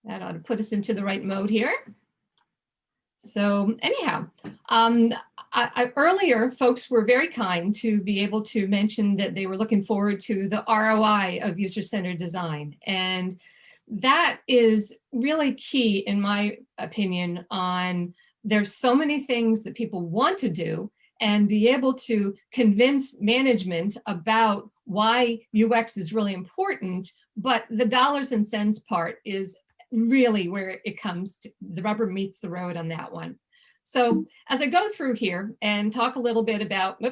That ought to put us into the right mode here. So anyhow, earlier folks were very kind to be able to mention that they were looking forward to the ROI of user-centered design. And that is really key, in my opinion, on there's so many things that people want to do, and be able to convince management about why UX is really important, but the dollars and cents part is really where it comes to, the rubber meets the road on that one. So as I go through here and talk a little bit about,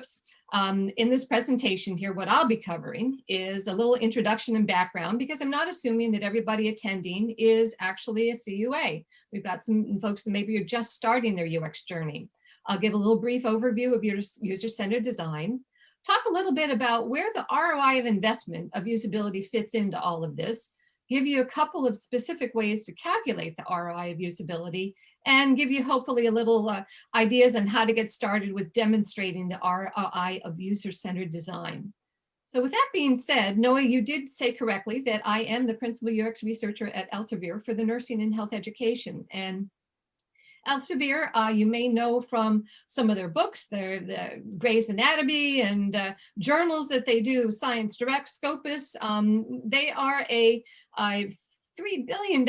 in this presentation here, what I'll be covering is a little introduction and background, because I'm not assuming that everybody attending is actually a CUA. We've got some folks that maybe are just starting their UX journey. I'll give a little brief overview of your user-centered design, talk a little bit about where the ROI of investment of usability fits into all of this, give you a couple of specific ways to calculate the ROI of usability, and give you hopefully a little ideas on how to get started with demonstrating the ROI of user-centered design. So with that being said, Noah, you did say correctly that I am the principal UX researcher at Elsevier for the nursing and health education. And Elsevier, you may know from some of their books, the Gray's Anatomy and journals that they do, Science Direct, Scopus. They are a $3 billion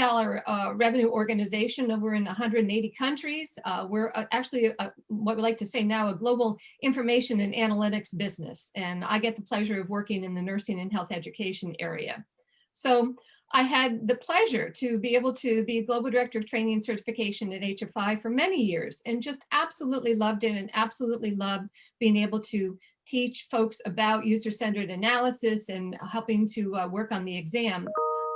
revenue organization over in 180 countries. We're actually what we like to say now, a global information and analytics business. And I get the pleasure of working in the nursing and health education area. So I had the pleasure to be able to be Global Director of Training and Certification at HFI for many years, and just absolutely loved it, and absolutely loved being able to teach folks about user-centered analysis and helping to work on the exams.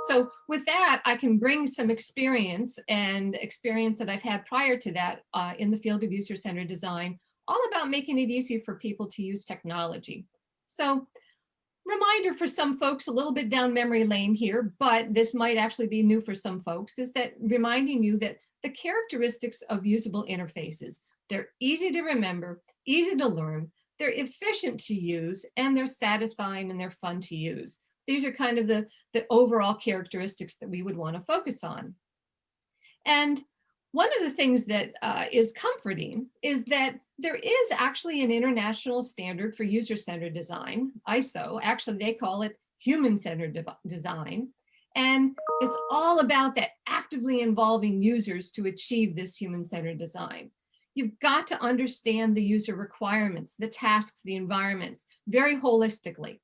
So with that, I can bring some experience that I've had prior to that in the field of user-centered design, all about making it easy for people to use technology. So reminder for some folks, a little bit down memory lane here, but this might actually be new for some folks, is that reminding you that the characteristics of usable interfaces, they're easy to remember, easy to learn, they're efficient to use, and they're satisfying and they're fun to use. These are kind of the overall characteristics that we would want to focus on. And one of the things that is comforting is that there is actually an international standard for user-centered design, ISO. Actually, they call it human-centered design. And it's all about that actively involving users to achieve this human-centered design. You've got to understand the user requirements, the tasks, the environments, very holistically.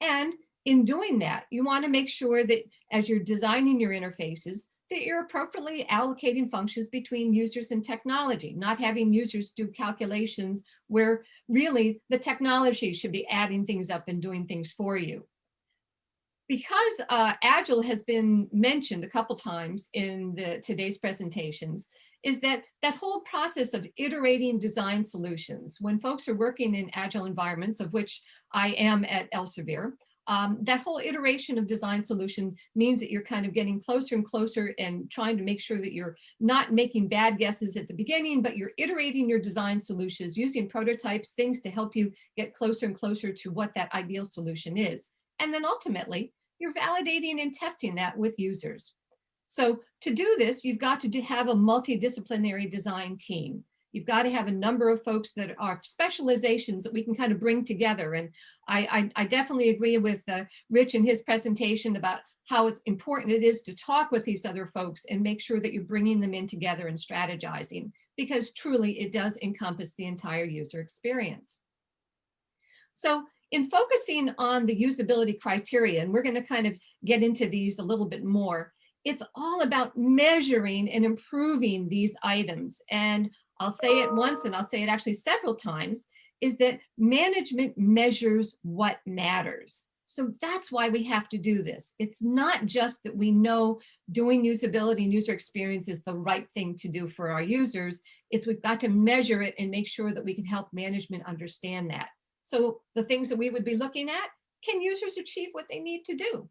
And in doing that, you want to make sure that as you're designing your interfaces, that you're appropriately allocating functions between users and technology, not having users do calculations where really the technology should be adding things up and doing things for you. Because Agile has been mentioned a couple times in today's presentations, is that whole process of iterating design solutions. When folks are working in Agile environments, of which I am at Elsevier, that whole iteration of design solution means that you're kind of getting closer and closer and trying to make sure that you're not making bad guesses at the beginning, but you're iterating your design solutions using prototypes, things to help you get closer and closer to what that ideal solution is. And then ultimately, you're validating and testing that with users. So to do this, you've got to have a multidisciplinary design team. You've got to have a number of folks that are specializations that we can kind of bring together. And I definitely agree with Rich in his presentation about how it's important it is to talk with these other folks and make sure that you're bringing them in together and strategizing, because truly it does encompass the entire user experience. So in focusing on the usability criteria, and we're going to kind of get into these a little bit more, it's all about measuring and improving these items. And I'll say it once, and I'll say it actually several times, is that management measures what matters. So that's why we have to do this. It's not just that we know doing usability and user experience is the right thing to do for our users. It's we've got to measure it and make sure that we can help management understand that. So the things that we would be looking at, can users achieve what they need to do?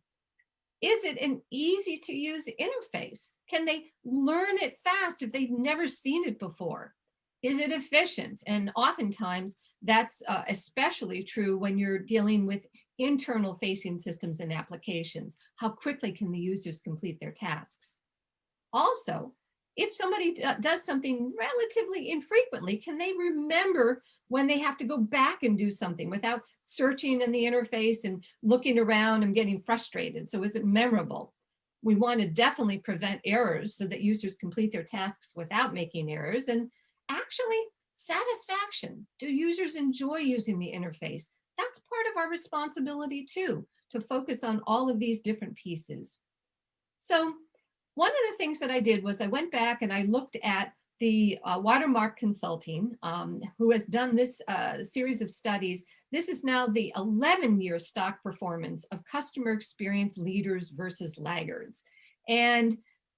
Is it an easy to use interface? Can they learn it fast if they've never seen it before? Is it efficient? And oftentimes that's especially true when you're dealing with internal facing systems and applications. How quickly can the users complete their tasks? Also, if somebody does something relatively infrequently, can they remember when they have to go back and do something without searching in the interface and looking around and getting frustrated? So is it memorable? We want to definitely prevent errors so that users complete their tasks without making errors. And actually, satisfaction. Do users enjoy using the interface? That's part of our responsibility too, to focus on all of these different pieces. So one of the things that I did was I went back and I looked at the Watermark Consulting, who has done this series of studies. This is now the 11-year stock performance of customer experience leaders versus laggards. And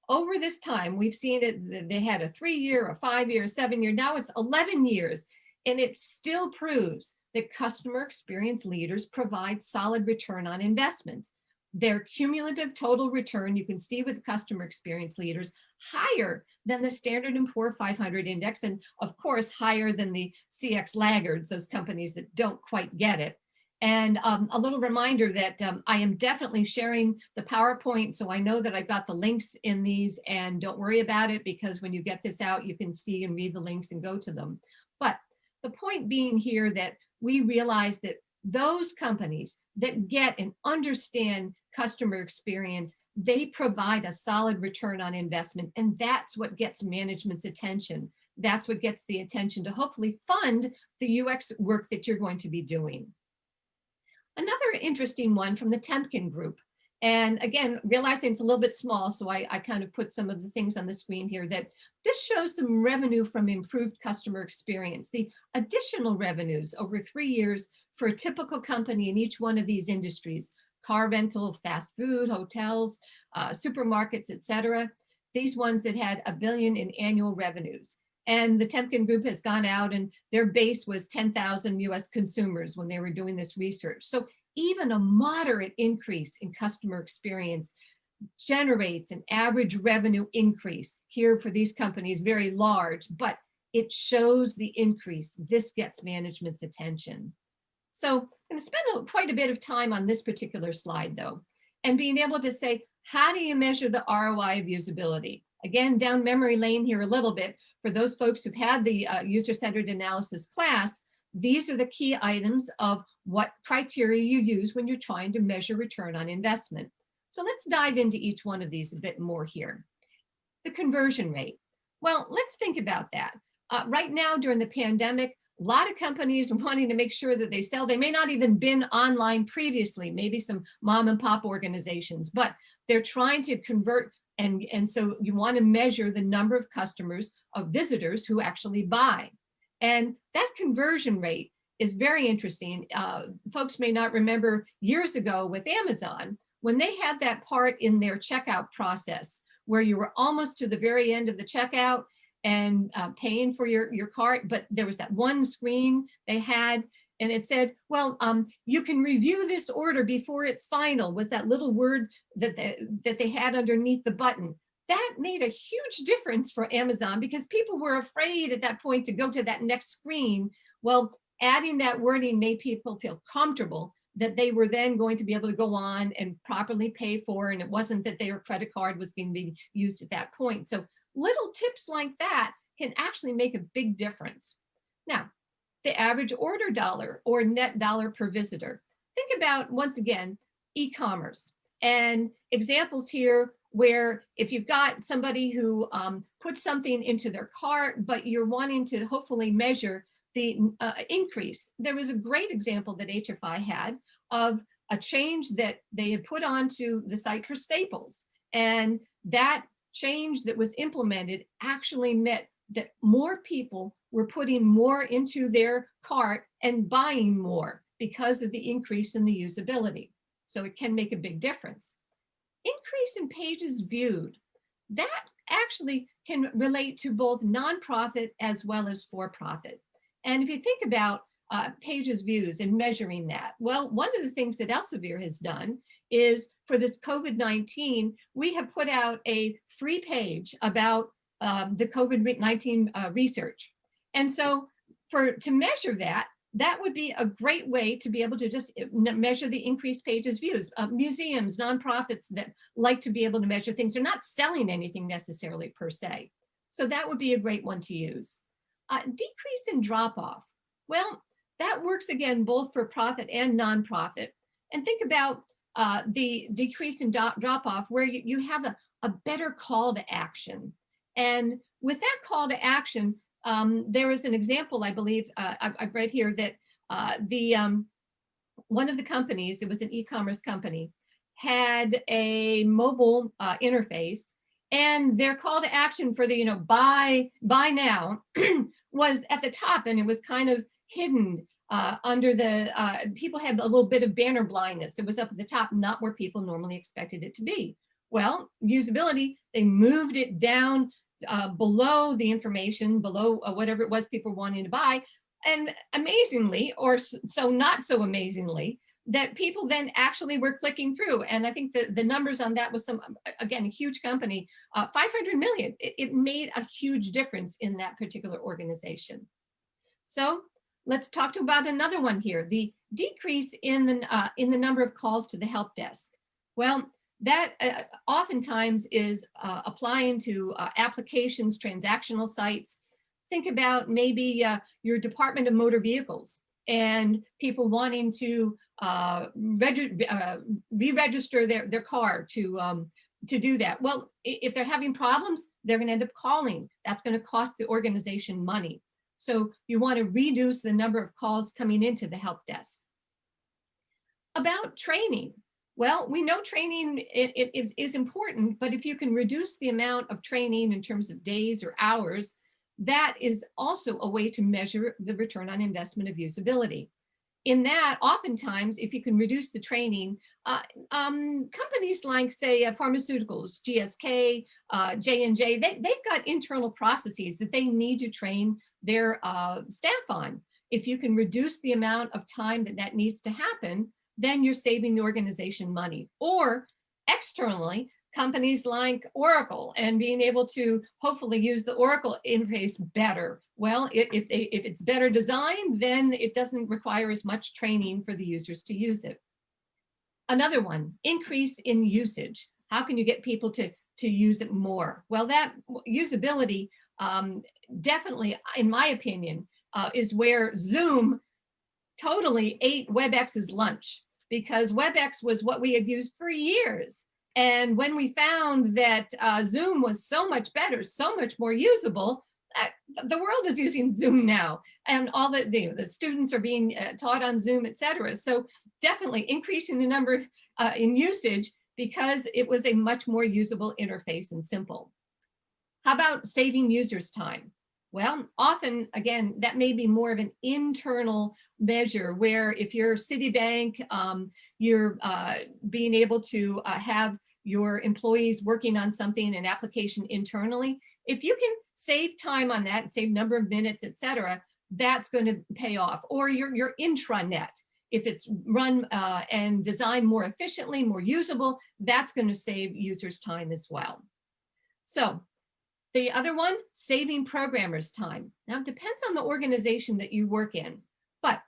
over this time, we've seen it, they had a 3-year, a 5-year, a 7-year, now it's 11 years. And it still proves that customer experience leaders provide solid return on investment. Their cumulative total return, you can see with customer experience leaders, higher than the Standard & Poor 500 index, and of course, higher than the CX laggards, those companies that don't quite get it. And a little reminder that I am definitely sharing the PowerPoint, so I know that I've got the links in these, and don't worry about it, because when you get this out, you can see and read the links and go to them. But the point being here that we realize that those companies that get and understand customer experience, they provide a solid return on investment, and that's what gets management's attention. That's what gets the attention to hopefully fund the UX work that you're going to be doing. Another interesting one from the Temkin group, and again, realizing it's a little bit small, so I kind of put some of the things on the screen here, that this shows some revenue from improved customer experience. The additional revenues over 3 years for a typical company in each one of these industries: car rental, fast food, hotels, supermarkets, etc. These ones that had $1 billion in annual revenues. And the Temkin group has gone out, and their base was 10,000 US consumers when they were doing this research. So even a moderate increase in customer experience generates an average revenue increase. Here for these companies, very large, but it shows the increase. This gets management's attention. So I'm going to spend quite a bit of time on this particular slide, though, and being able to say, how do you measure the ROI of usability? Again, down memory lane here a little bit. For those folks who've had the user-centered analysis class, these are the key items of what criteria you use when you're trying to measure return on investment. So let's dive into each one of these a bit more here. The conversion rate. Well, let's think about that. Right now during the pandemic, a lot of companies are wanting to make sure that they sell. They may not even been online previously, maybe some mom and pop organizations, but they're trying to convert. And so you want to measure the number of customers, of visitors who actually buy. And that conversion rate is very interesting. Folks may not remember years ago with Amazon, when they had that part in their checkout process where you were almost to the very end of the checkout and paying for your cart, but there was that one screen they had, and it said, well, you can review this order before it's final, was that little word that they had underneath the button. That made a huge difference for Amazon, because people were afraid at that point to go to that next screen. Well, adding that wording made people feel comfortable that they were then going to be able to go on and properly pay for, and it wasn't that their credit card was going to be used at that point. So little tips like that can actually make a big difference. Now, the average order dollar or net dollar per visitor. Think about, once again, e-commerce, and examples here where if you've got somebody who puts something into their cart, but you're wanting to hopefully measure the increase. There was a great example that HFI had of a change that they had put onto the site for Staples, and that change that was implemented actually meant that more people were putting more into their cart and buying more because of the increase in the usability. So it can make a big difference. Increase in pages viewed. That actually can relate to both nonprofit as well as for-profit. And if you think about pages views and measuring that, well, one of the things that Elsevier has done is, for this COVID-19, we have put out a free page about the COVID-19 research. And so to measure that, that would be a great way to be able to just measure the increased pages views. Museums, nonprofits that like to be able to measure things, they're not selling anything necessarily per se. So that would be a great one to use. Decrease in drop off. Well, that works again, both for profit and nonprofit. And think about the decrease in drop off where you have a better call to action. And with that call to action, there is an example, I believe, I've read here that one of the companies, it was an e-commerce company, had a mobile interface, and their call to action for the buy now was at the top, and it was kind of hidden under the people had a little bit of banner blindness. It was up at the top, not where people normally expected it to be. Well, usability, they moved it down below the information, below whatever it was people wanting to buy. And amazingly, or so not so amazingly, that people then actually were clicking through. And I think the numbers on that was again, a huge company, 500 million. It made a huge difference in that particular organization. So let's talk about another one here, the decrease in the number of calls to the help desk. Well, that oftentimes is applying to applications, transactional sites. Think about maybe your Department of Motor Vehicles and people wanting to re-register their car to do that. Well, if they're having problems, they're going to end up calling. That's going to cost the organization money. So you want to reduce the number of calls coming into the help desk. About training. Well, we know training is important, but if you can reduce the amount of training in terms of days or hours, that is also a way to measure the return on investment of usability. In that, oftentimes, if you can reduce the training, companies like, say, pharmaceuticals, GSK, J&J, they've got internal processes that they need to train their staff on. If you can reduce the amount of time that needs to happen, then you're saving the organization money. Or externally, companies like Oracle and being able to hopefully use the Oracle interface better. Well, if it's better designed, then it doesn't require as much training for the users to use it. Another one, increase in usage. How can you get people to use it more? Well, that usability definitely, in my opinion, is where Zoom totally ate WebEx's lunch, because WebEx was what we had used for years. And when we found that Zoom was so much better, so much more usable, the world is using Zoom now, and all the students are being taught on Zoom, etc. So definitely increasing the number in usage because it was a much more usable interface and simple. How about saving users time? Well, often, again, that may be more of an internal measure where if you're Citibank, you're being able to have your employees working on something, an application internally. If you can save time on that, save number of minutes, et cetera, that's going to pay off. Or your intranet, if it's run and designed more efficiently, more usable, that's going to save users time as well. So the other one, saving programmers time. Now, it depends on the organization that you work in, but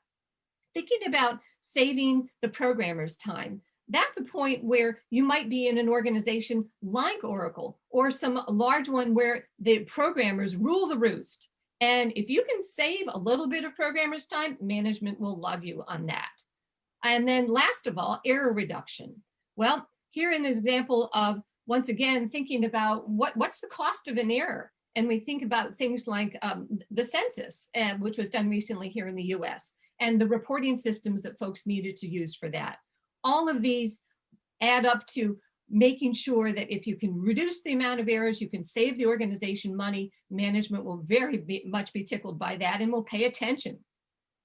thinking about saving the programmers time, that's a point where you might be in an organization like Oracle or some large one where the programmers rule the roost. And if you can save a little bit of programmers' time, management will love you on that. And then last of all, error reduction. Well, here an example of, once again, thinking about what's the cost of an error. And we think about things like the census, which was done recently here in the US, and the reporting systems that folks needed to use for that. All of these add up to making sure that if you can reduce the amount of errors, you can save the organization money, management will very much be tickled by that and will pay attention.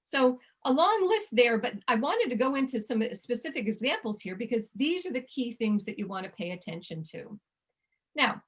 So a long list there, but I wanted to go into some specific examples here because these are the key things that you want to pay attention to. Now,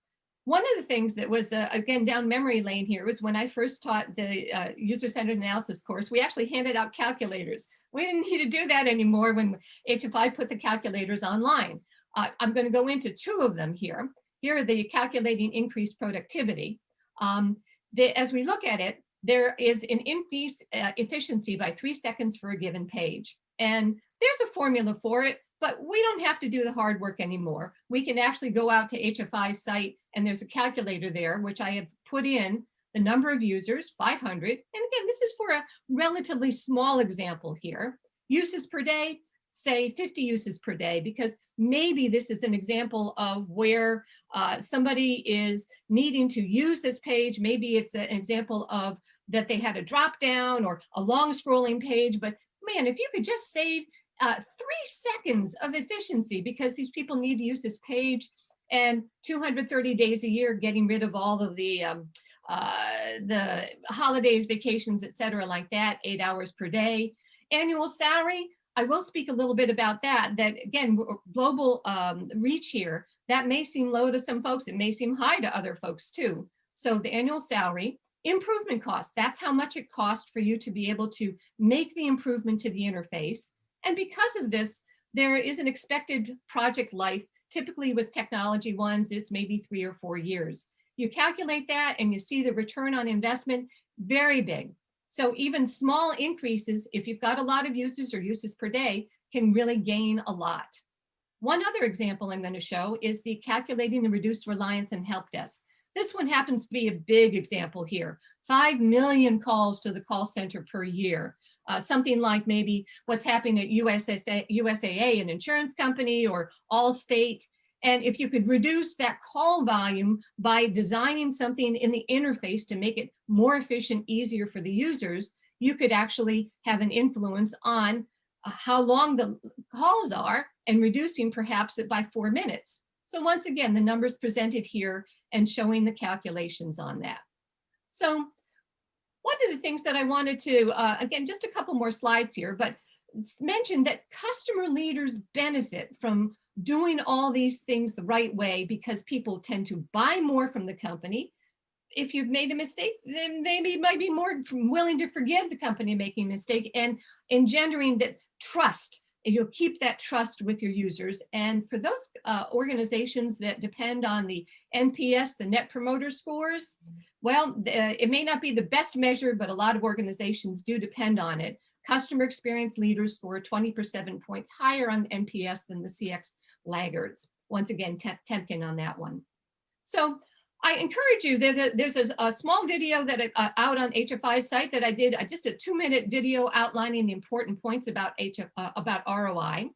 one of the things that was, again, down memory lane here was when I first taught the user-centered analysis course, we actually handed out calculators. We didn't need to do that anymore when HFI put the calculators online. I'm going to go into two of them here. Here are the calculating increased productivity. As we look at it, there is an increased efficiency by 3 seconds for a given page. And there's a formula for it, but we don't have to do the hard work anymore. We can actually go out to HFI's site, and there's a calculator there, which I have put in the number of users, 500. And again, this is for a relatively small example here. Uses per day, say 50 uses per day, because maybe this is an example of where somebody is needing to use this page. Maybe it's an example of that they had a drop down or a long scrolling page, but man, if you could just save 3 seconds of efficiency, because these people need to use this page, and 230 days a year, getting rid of all of the holidays, vacations, et cetera, like that, 8 hours per day. Annual salary, I will speak a little bit about that again, global reach here, that may seem low to some folks, it may seem high to other folks too. So the annual salary, improvement cost, that's how much it costs for you to be able to make the improvement to the interface. And because of this, there is an expected project life. Typically with technology ones, it's maybe 3 or 4 years. You calculate that and you see the return on investment, very big. So even small increases, if you've got a lot of users or uses per day, can really gain a lot. One other example I'm going to show is the calculating the reduced reliance on help desk. This one happens to be a big example here. 5 million calls to the call center per year. Something like maybe what's happening at USAA, an insurance company, or Allstate. And if you could reduce that call volume by designing something in the interface to make it more efficient, easier for the users, you could actually have an influence on how long the calls are, and reducing perhaps it by 4 minutes. So once again, the numbers presented here and showing the calculations on that. So one of the things that I wanted to, again, just a couple more slides here, but mention that customer leaders benefit from doing all these things the right way, because people tend to buy more from the company. If you've made a mistake, then they might be more willing to forgive the company making a mistake, and engendering that trust. And you'll keep that trust with your users. And for those organizations that depend on the NPS, the Net Promoter Scores, well, it may not be the best measure, but a lot of organizations do depend on it. Customer experience leaders score 20% points higher on NPS than the CX laggards. Once again, Temkin on that one. So I encourage you, there's a small video that out on HFI's site that I did, just a 2-minute video outlining the important points about ROI.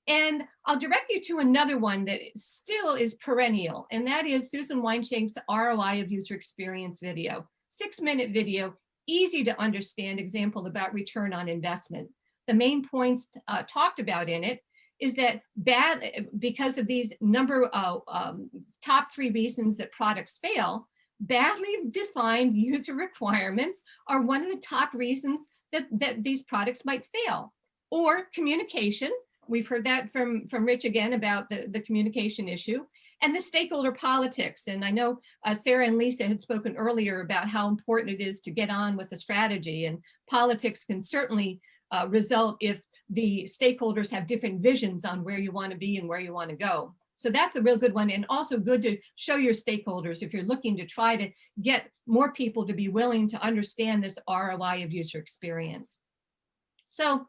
And I'll direct you to another one that still is perennial, and that is Susan Weinshank's ROI of User Experience video. 6-minute video, easy to understand example about return on investment. The main points talked about in it is that because of these top 3 reasons that products fail, badly defined user requirements are one of the top reasons that these products might fail. Or communication, we've heard that from Rich again about the communication issue, and the stakeholder politics. And I know Sarah and Lisa had spoken earlier about how important it is to get on with the strategy, and politics can certainly result if the stakeholders have different visions on where you want to be and where you want to go. So that's a real good one, and also good to show your stakeholders if you're looking to try to get more people to be willing to understand this ROI of user experience. So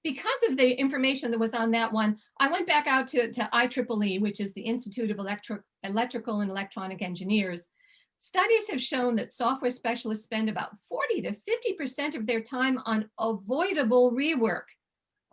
because of the information that was on that one, I went back out to IEEE, which is the Institute of Electrical and Electronic Engineers. Studies have shown that software specialists spend about 40 to 50% of their time on avoidable rework.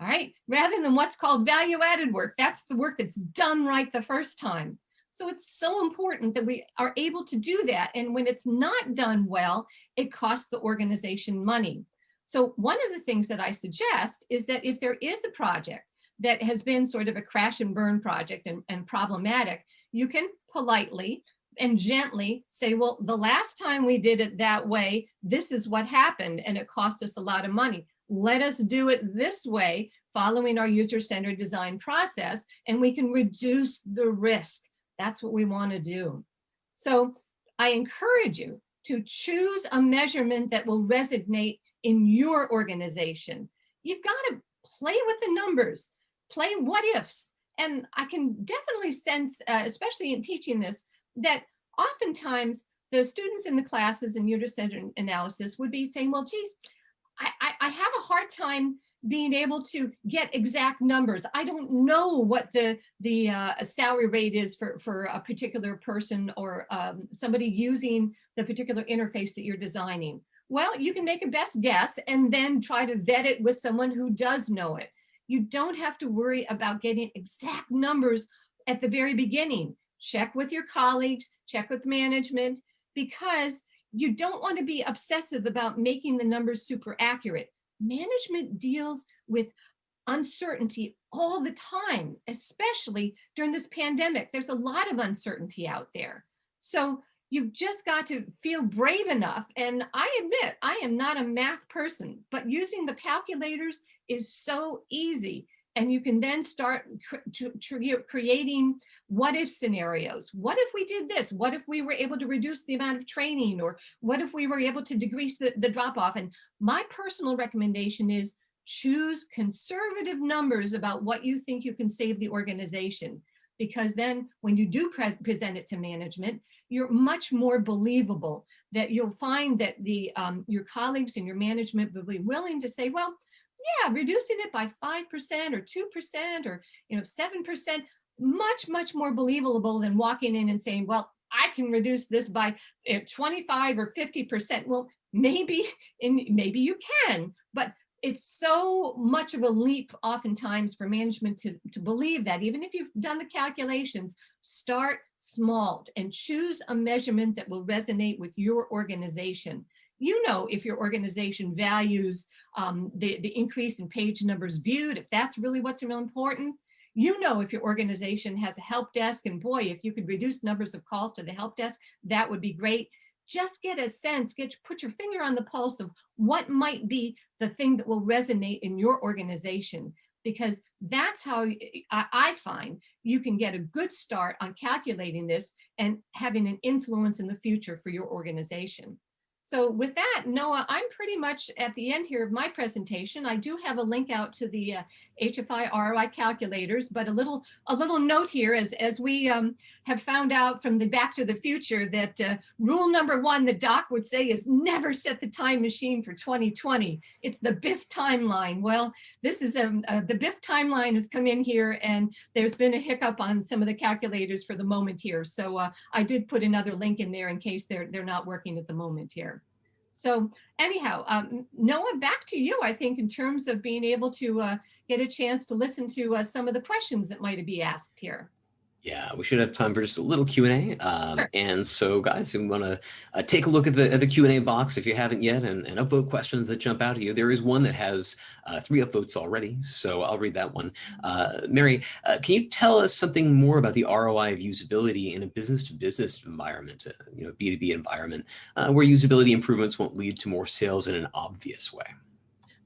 All right, rather than what's called value-added work. That's the work that's done right the first time. So it's so important that we are able to do that. And when it's not done well, it costs the organization money. So one of the things that I suggest is that if there is a project that has been sort of a crash and burn project and problematic, you can politely and gently say, well, the last time we did it that way, this is what happened, and it cost us a lot of money. Let us do it this way, following our user-centered design process, and we can reduce the risk. That's what we want to do. So I encourage you to choose a measurement that will resonate in your organization. You've got to play with the numbers, play what ifs. And I can definitely sense, especially in teaching this, that oftentimes the students in the classes in user-centered analysis would be saying, well, geez, I have a hard time being able to get exact numbers. I don't know what the salary rate is for a particular person or somebody using the particular interface that you're designing. Well, you can make a best guess and then try to vet it with someone who does know it. You don't have to worry about getting exact numbers at the very beginning. Check with your colleagues, check with management, because you don't want to be obsessive about making the numbers super accurate. Management deals with uncertainty all the time, especially during this pandemic. There's a lot of uncertainty out there. So you've just got to feel brave enough. And I admit, I am not a math person, but using the calculators is so easy. And you can then start creating what if scenarios. What if we did this? What if we were able to reduce the amount of training? Or what if we were able to decrease the drop off? And my personal recommendation is choose conservative numbers about what you think you can save the organization. Because then when you do present it to management, you're much more believable, that you'll find that your colleagues and your management will be willing to say, well, yeah, reducing it by 5% or 2% or 7%, much more believable than walking in and saying, well, I can reduce this by 25 or 50%. Well, maybe you can, but it's so much of a leap oftentimes for management to believe that. Even if you've done the calculations, start small and choose a measurement that will resonate with your organization. You know, if your organization values the increase in page numbers viewed, if that's really what's real important. You know, if your organization has a help desk, and boy, if you could reduce numbers of calls to the help desk, that would be great. Just get a sense, put your finger on the pulse of what might be the thing that will resonate in your organization, because that's how I find you can get a good start on calculating this and having an influence in the future for your organization. So with that, Noah, I'm pretty much at the end here of my presentation. I do have a link out to the HFI ROI calculators, but a little note here, as we have found out from the Back to the Future, that rule number 1, the doc would say, is never set the time machine for 2020. It's the BIF timeline. Well, this is the BIF timeline has come in here, and there's been a hiccup on some of the calculators for the moment here. So I did put another link in there in case they're not working at the moment here. So anyhow, Noah, back to you, I think, in terms of being able to get a chance to listen to some of the questions that might be asked here. Yeah, we should have time for just a little Q&A. Sure. And so, guys, you want to take a look at the Q&A box if you haven't yet, and upvote questions that jump out at you. There is one that has 3 upvotes already, so I'll read that one. Mary, can you tell us something more about the ROI of usability in a business-to-business environment, B2B environment, where usability improvements won't lead to more sales in an obvious way?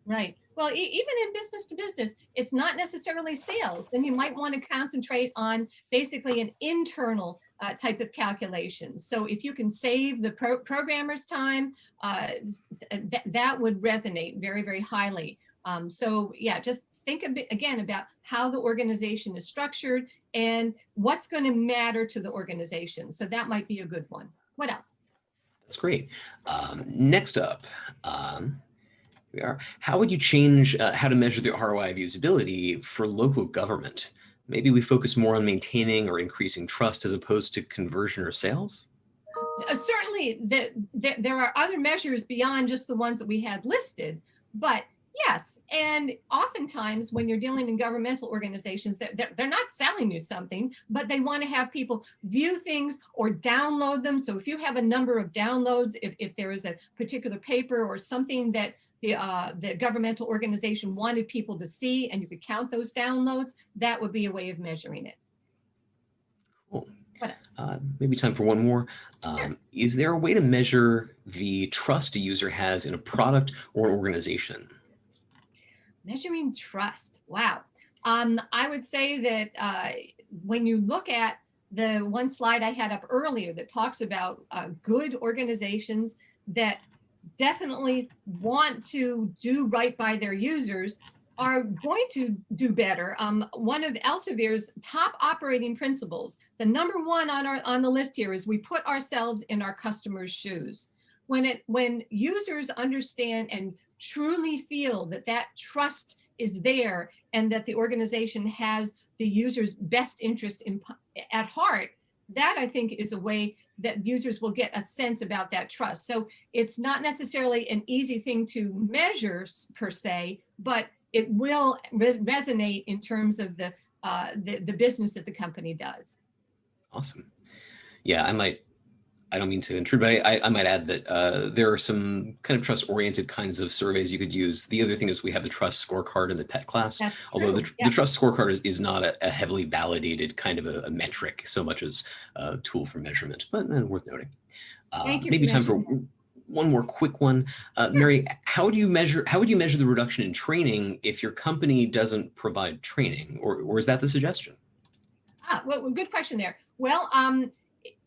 Right. Well, even in business to business, it's not necessarily sales. Then you might want to concentrate on basically an internal type of calculation. So if you can save the programmer's time, that would resonate very, very highly. So yeah, just think a bit again about how the organization is structured and what's going to matter to the organization. So that might be a good one. What else? That's great. Next up, how would you change how to measure the ROI of usability for local government? Maybe we focus more on maintaining or increasing trust as opposed to conversion or sales? Certainly, there are other measures beyond just the ones that we had listed, but yes, and oftentimes when you're dealing in governmental organizations, they're not selling you something, but they want to have people view things or download them. So if you have a number of downloads, if there is a particular paper or something that the governmental organization wanted people to see, and you could count those downloads, that would be a way of measuring it. Cool. What else? Maybe time for one more. Sure. Is there a way to measure the trust a user has in a product or an organization? Measuring trust. Wow. I would say that when you look at the one slide I had up earlier that talks about good organizations that definitely want to do right by their users, are going to do better. One of Elsevier's top operating principles, the number one on the list here, is we put ourselves in our customers' shoes. When users understand and truly feel that trust is there and that the organization has the user's best interests at heart, that I think is a way that users will get a sense about that trust. So it's not necessarily an easy thing to measure per se, but it will resonate in terms of the business that the company does. Awesome. Yeah, I don't mean to intrude, but I might add that there are some kind of trust-oriented kinds of surveys you could use. The other thing is we have the trust scorecard in the PET class, although the trust scorecard is not a heavily validated kind of a metric so much as a tool for measurement, but worth noting. Thank you. Maybe time for one more quick one. Mary, how would you measure the reduction in training if your company doesn't provide training, or is that the suggestion? Well, good question there. Well,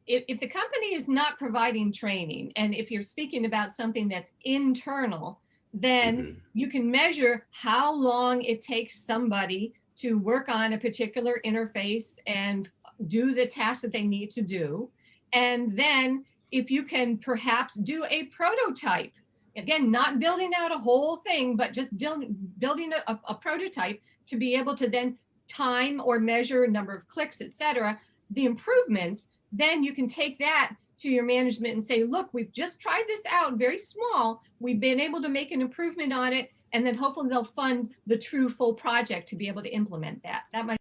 if the company is not providing training, and if you're speaking about something that's internal, then you can measure how long it takes somebody to work on a particular interface and do the tasks that they need to do. And then if you can perhaps do a prototype, again, not building out a whole thing, but just building a prototype to be able to then time or measure number of clicks, etc., the improvements, then you can take that to your management and say, look, we've just tried this out very small. We've been able to make an improvement on it. And then hopefully they'll fund the true full project to be able to implement that. That might